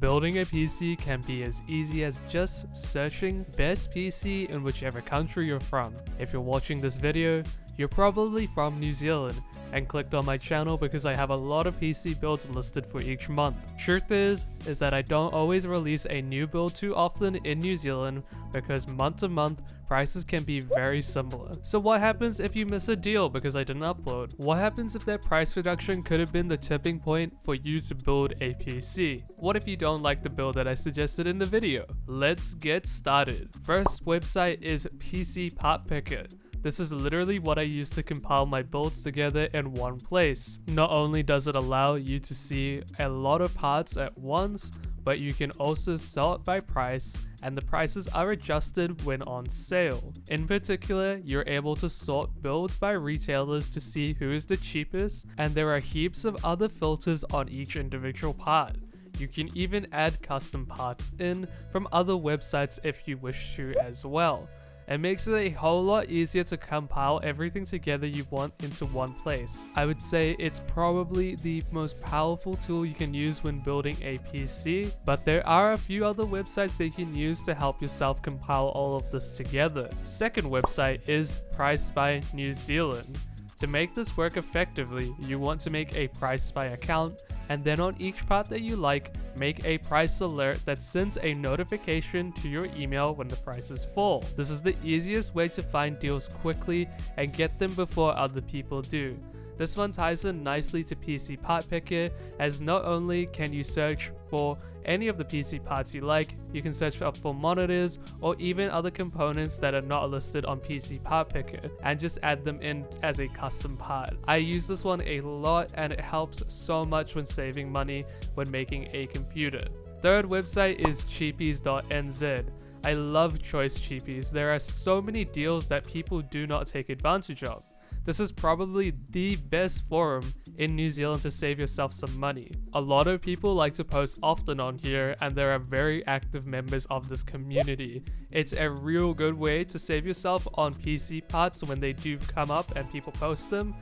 Building a PC can be as easy as just searching best PC in whichever country you're from. If you're watching this video, you're probably from New Zealand and clicked on my channel because I have a lot of PC builds listed for each month. Truth is that I don't always release a new build too often in New Zealand because month to month prices can be very similar. So what happens if you miss a deal because I didn't upload? What happens if that price reduction could have been the tipping point for you to build a PC? What if you don't like the build that I suggested in the video? Let's get started. First website is PCPartpicker. This is literally what I use to compile my builds together in one place. Not only does it allow you to see a lot of parts at once, but you can also sort by price, and the prices are adjusted when on sale. In particular, you're able to sort builds by retailers to see who is the cheapest, and there are heaps of other filters on each individual part. You can even add custom parts in from other websites if you wish to as well. It makes it a whole lot easier to compile everything together you want into one place. I would say it's probably the most powerful tool you can use when building a PC, but there are a few other websites that you can use to help yourself compile all of this together. Second website is Pricespy New Zealand. To make this work effectively, you want to make a Pricespy account, and then on each part that you like, make a price alert that sends a notification to your email when the prices fall. This is the easiest way to find deals quickly and get them before other people do. This one ties in nicely to PCPartpicker, as not only can you search for any of the PC parts you like, you can search up for monitors or even other components that are not listed on PCPartpicker and just add them in as a custom part. I use this one a lot and it helps so much when saving money when making a computer. Third website is Cheapies.nz. I love choice cheapies. There are so many deals that people do not take advantage of. This is probably the best forum in New Zealand to save yourself some money. A lot of people like to post often on here, and there are very active members of this community. It's a real good way to save yourself on PC parts when they do come up and people post them,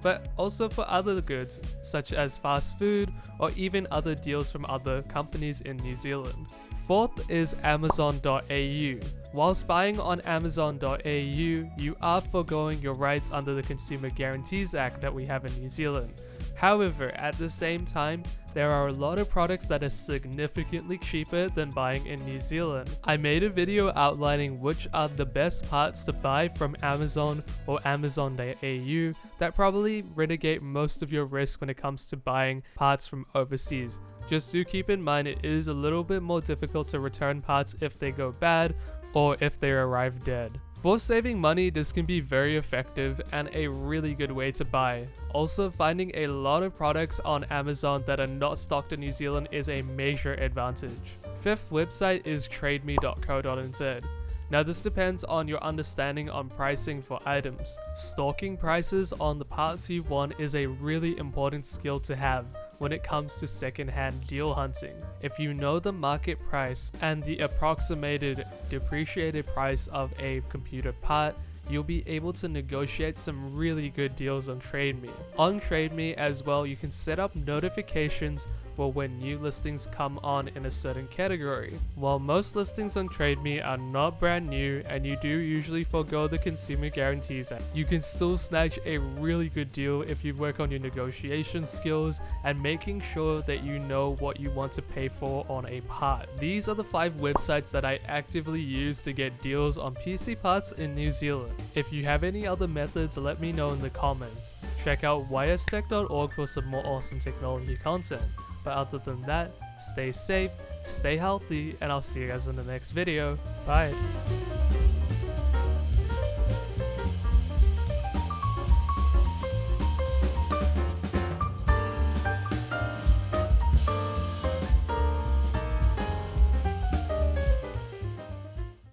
but also for other goods such as fast food or even other deals from other companies in New Zealand. Fourth is Amazon.au. Whilst buying on Amazon.au, you are foregoing your rights under the Consumer Guarantees Act that we have in New Zealand. However, at the same time, there are a lot of products that are significantly cheaper than buying in New Zealand. I made a video outlining which are the best parts to buy from Amazon or Amazon.au that probably mitigate most of your risk when it comes to buying parts from overseas. Just do keep in mind it is a little bit more difficult to return parts if they go bad or if they arrive dead. For saving money, this can be very effective and a really good way to buy. Also, finding a lot of products on Amazon that are not stocked in New Zealand is a major advantage. Fifth website is TradeMe.co.nz. Now this depends on your understanding on pricing for items. Stalking prices on the parts you want is a really important skill to have when it comes to second-hand deal hunting. If you know the market price and the approximated depreciated price of a computer part, you'll be able to negotiate some really good deals on TradeMe. On TradeMe as well, you can set up notifications for when new listings come on in a certain category. While most listings on TradeMe are not brand new and you do usually forego the Consumer Guarantees Act, you can still snatch a really good deal if you work on your negotiation skills and making sure that you know what you want to pay for on a part. These are the 5 websites that I actively use to get deals on PC parts in New Zealand. If you have any other methods, let me know in the comments. Check out ystech.org for some more awesome technology content. But other than that, stay safe, stay healthy, and I'll see you guys in the next video. Bye!